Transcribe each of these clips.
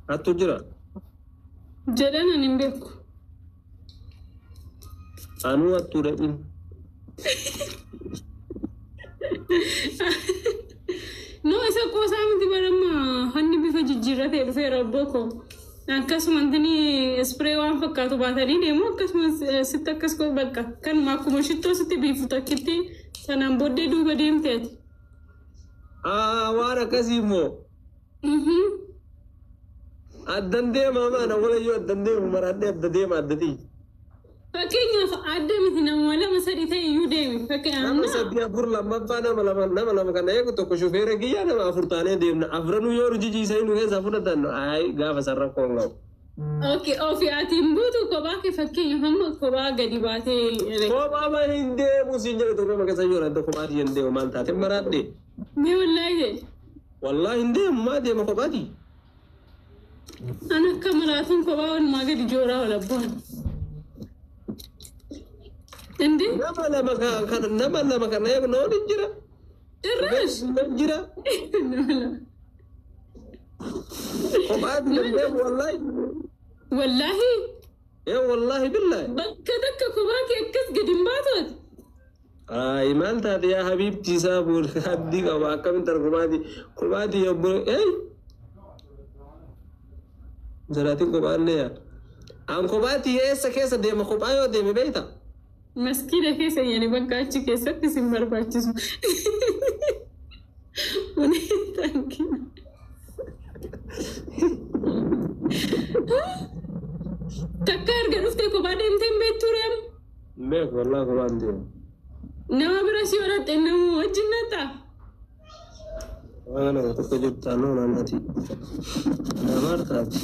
أتوجرا جدنا نبيكو أنو أتورين no isa cosa mi ti barama hanni bi fajjirate rufe rabboko akkasuma antani spray waan fakkaatu baatanii deemu akkasuma sitti akkas ko bakka kan akkuma shittoo sitti biifu takkitti sanaan booddee duuba deemteeti waan akkasii immoo addan deemaa maana walayyoo addan deemu maraadhee adda deema addatii fakkeenyaaf adda miti nama lama sadii ta'e iyyuu deemi nama sadii afur lammaffaa nama lama kana eegu tokko shufeera kiyyaa nama afur taanee deemna afranuu yoo rujijiisanii nu keessaa fudhatan ayi gaafa sarra koonga'u okay ofi atiin buutu kophaa kee fakkeenyaaf amma kophaa gadi baatee kophaa ma hin deemu siin jedhe tokko maqasa yoo radda kophaati hin deemu maal taate maraadhe mee wallaahi hin deemu maa deema kophaati ana akka maraatuun kophaa walumaa gadi jooraa walabbaan Indi? Nama lama kana ya no jira. Terus jira. Kobat lende wallahi. Wallahi? Ya wallahi billahi. Bakka kobat akkas gadin batot. Ay man ta ya habibti sabul haddi ka ba kam komati ya bro Zarati kobat ne ya. An kobati esa kesa de makobayo de me beita. Maskina keessa yani bakka achi keessatti sin barbaachisu. Wani tanki. Takka erga dhuftee kophaa deemtee hin beektu reem? Beeku wallaahi kophaan deemu. Nama bira si godhatte nama wajjin nata? Waan nama tokko jirtu anoo naannati. Nama harkaati.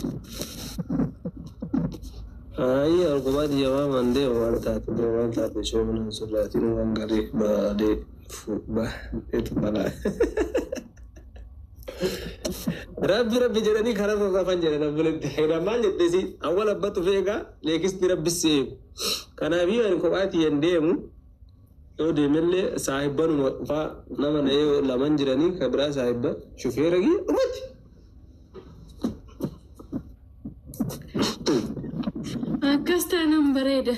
Ay, algobati jawab mande warta tu warta tu shomna surati nuangari bade ba itu bala. Rabbi jarani khara roza panjara Rabbi hiraman jadesi awal abbatu fega lekis Rabbi se kana bi an kobati yandemu to de melle sahiban fa nama ne laman jirani kabra sahibba shufeeragi umati Akasta nambareda.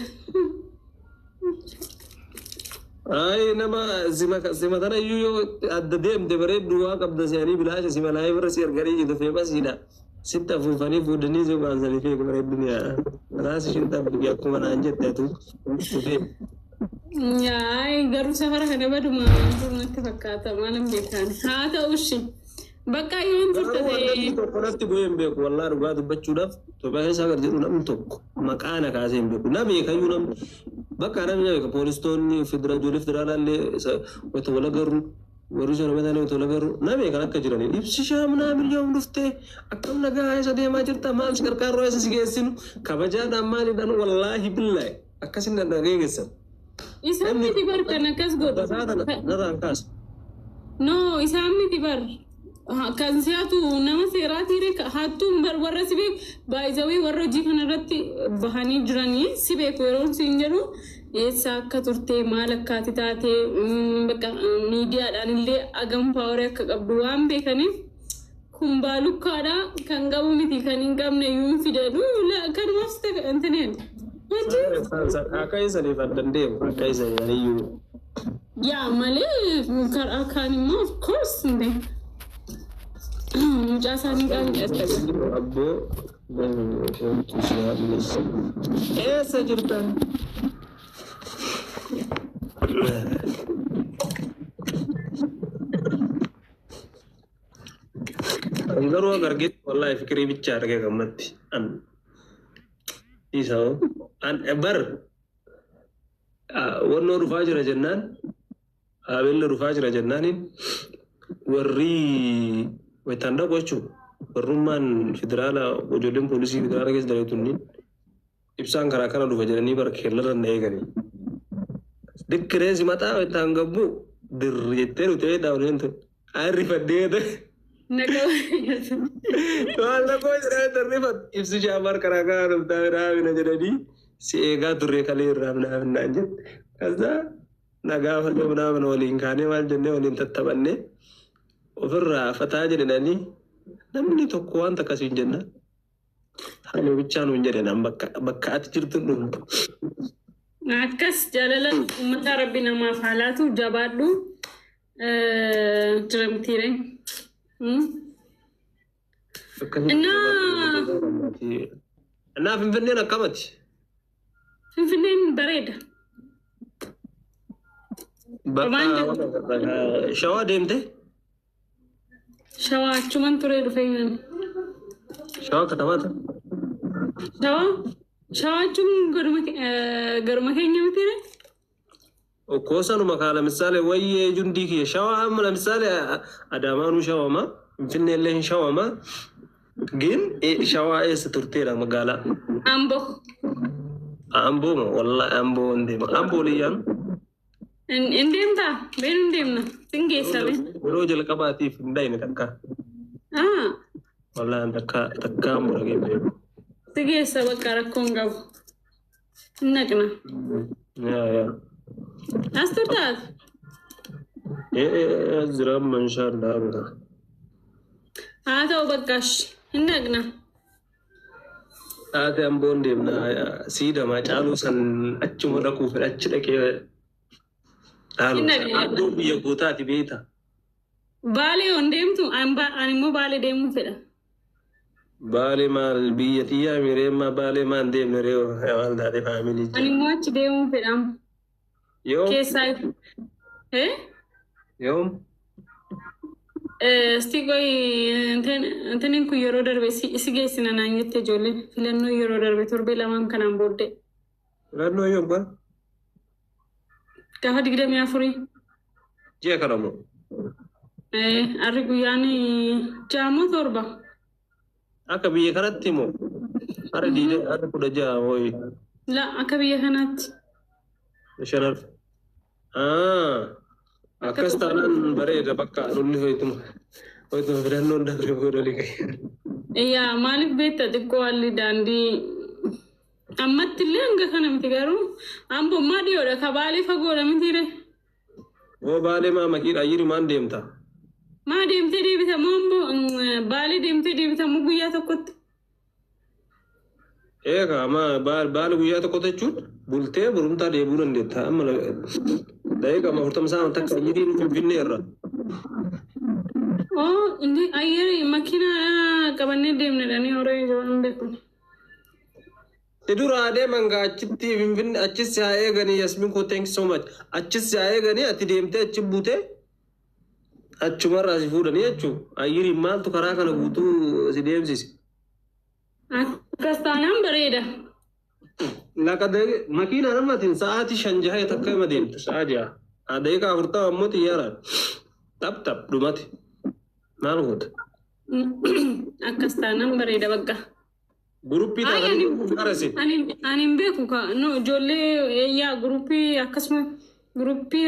Ay nama zima tana yuyo adda dem de bare duwa qabda sani bilash zima lay bara sir gari ido fe basida sitta fufani fudani zo banzali fe bare dunya ras shinta biya kuma na anjetta tu Ya ay garu safara kana baduma natti fakkata manam bekan ha ta ushi Bakka yoon turte koratti goyen beeku wallahi rugaa dubbachuudhaaf Itoophiyaa keessa agar jedhu namni tokko maqaana kaasee hin beeku nama beekayyuu namni bakka namni beeka poolistoonni ijoollee federaalaallee wata wal agarru warri sooramataan wata wal agarru nama beekan akka jiranii ibsishaa minaamin yoom dhuftee akkam nagaa isa deemaa jirta maal si qarqaarroo isa si geessinu kabajaadhaan maaliidhaan wallaahi billaahi akkasin dhageessan. Isaan miti barkan akkas godhu. Narraan kaasa. No isaan miti bar. Kan siatu nama seeraati rek hattuun warra sibe baay'ee warra jikan irratti bahanii jiranii sibe kooroon siin jedhu eessa akka turte maal akkaati taate bakka miidiyaadhaan illee agam paawari akka qabdu waan beekaniif kun baalukkaadha kan qabu miti kan hin qabne yuun fidadu kan masta antaneen akka isa leefaddan deemu akka isa yaaniyyuu yaa malee kan immoo of course nde Jasani kan abbo esa jirta Angaro agargit wallahi fikri bicha arge gammatti an isao an ebar wonno rufa jira jennan abel rufa jira jennanin warri Wetanda gochu Rumman federala ijoolleen poolisii federaala keessa dalaguun ibsaan karaa kana dhufa jedhanii bara keellarra na eegani. Dikkiree simataa wetaan gabbu dirjettee dhutee daawwanneen tun arrifaddeeta. Waan lakkoo jedhee tarreeffat ibsi shaamar karaa kana dhuftaa raabina jedhanii si eegaa turree kalee irraa minaaminaan jette. Kasa nagaa fannoo minaamin waliin kaanee maal jennee waliin tattaphannee ofirraa fataa jedhanii namni tokko waan takka siin jenna halo bichaan hin jedhan bakka ati jirtu dhumu akkas jaalala ummata rabbi namaaf haalaatu jabaadhu jiramtiire እና finfinneen akkamati finfinneen bareeda shawaa deemte shawaa achuman ture dhufeenyaan shawaa katamaata shawaa achuun garuma keenya mitire kosanuma kaala misale wayyee jundii kiyya shawaa amma misale adamaanu shawama finfinneen illee shawama gin shawaa eessa turteera magaalaa ambo wallahi ambo ndema ambo liyan indemta ben indemna singeessa ben yeroo jalqabaatiif hindayne takka wallahi takka ambo ragee singeessa bakka rakkoon qabu naqna ya asturtaat ziram inshallah ta'u bakkash naqna ate ambo ndemna sida ma caalu san achuma dhaquu fedhachi dhaqee Adduu biyya gootaati beektaa? Baalee on deemtu ani immoo Baalee deemuu fedha. Baalee maal biyya xiyyaa mireemmaa Baalee maan deemne reewa maal taate faamilii jira. Ani immoo achi deemuu fedha. Yoom? Keessaa yoom? Stigoy intaniin kun yeroo darbe si geessina naan jette ijoolleen filannoo yeroo darbe torbee lamaan kanaan booddee. Filannoo yoom bara? Gaafa 24 ji'a kana moo? Arri guyyaan jaamoo torba. Akka biyya kanatti moo? Har'a 16 mooyi. La akka biyya kanaatti. Shanar. Akkas taanaan bareeda bakka lolli hoytuma filannoon darbe boodoli gahe. Yaa maaliif beektaa xiqqoo haalli daandii ammatti illee hanga kana miti garuu ambo maa dhiyoodha ka Baalee fagoodha mitire. Oo Baalee maa makiidha yiri maan deemta? Maa deemtee deebita moo ambo Baalee deemtee deebita moo guyyaa tokkotti? Eegaa maa Baalee guyyaa tokkotti jechuun bultee burumtaa deebuu dandeetta amma da'iiqa amma 40 takka yiriin Finfinnee irra. Oo inni ayyere makiina qabannee deemnedhanii horee hin beeku. Tidura adeeman gaa achitti Finfinnee achis haa eeganii Yasmin ko thank you so much achis haa eeganii ati deemtee achi buutee achumarraa si fuudhanii jechuun ayyiriin maaltu karaa kana guutuu si deemsise. Akkas taanaan bareeda. Lakadee makiina namatiin sa'aatii 5 jahee takka hima deemtu sa'a 6 daqiiqaa 40 ammoo xiyyaaraan tap dhumate maal goota. Akkas taanaan bareeda bakka. Guruppii taasise. Ani hin beeku ka no ijoollee yaa guruppii akkasuma guruppii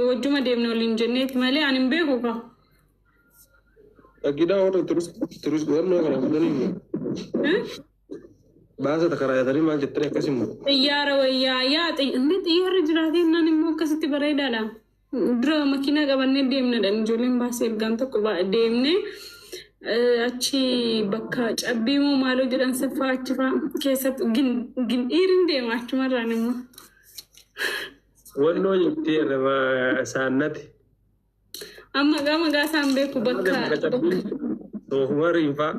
wajjuma deemne waliin jenneeti malee ani hin beeku ka. Dhagiidhaa warra turist godhannoo kana fudhanii baasa takaraayatanii maal jettanii akkasimu. Xiyyaara wayyaa yaa xiyyaarri jiraatee naan immoo akkasitti bareedaadha. Dura makiinaa qabannee deemnedha ijoolleen baasee ergaan tokko deemnee. Achi bakka cabbii moo maaloo jedhan saffaa achi keessatti dhiirin deema achumarraan immoo. Wannoo jettee saannati. Amma maqaa isaan beeku bakka. Soofuma riinfaa.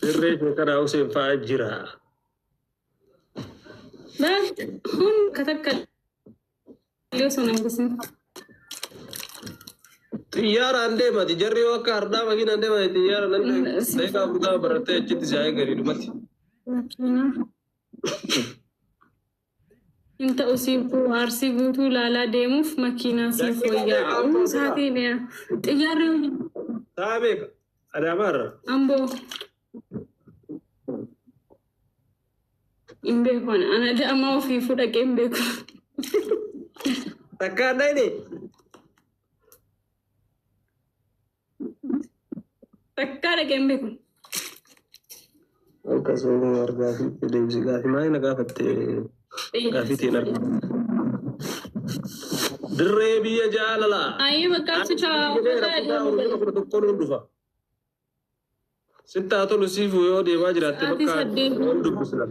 Sirree shekaraa Huseen fa'aa jira. Hun katakka yoo sun hambisin. Xiyyaaraan deemati jarri yoo akka hardaa makiinaan deemati xiyyaaraan nan daqiiqaa 40 barattee achitti si'aa garii dhumatti. Inta usiifu arsii guutuu ilaalaa deemuuf makiinaa siif wayyaa saatii xiyyaarri saa beeka Adaamaarra. Amboo hin beeku ana amma ofiifuu dhaqee hin beeku. Takkaan dhayne. Takkaa dhaqee hin beeku. Akkasuma argaa fi deemsi gaafi maayina gaafatte gaafi tiin argaa. دربي يا جاللا أيه بكرت شاو ستة تلو سيفو يودي ما جرات آتي بكا سدي. دبسنا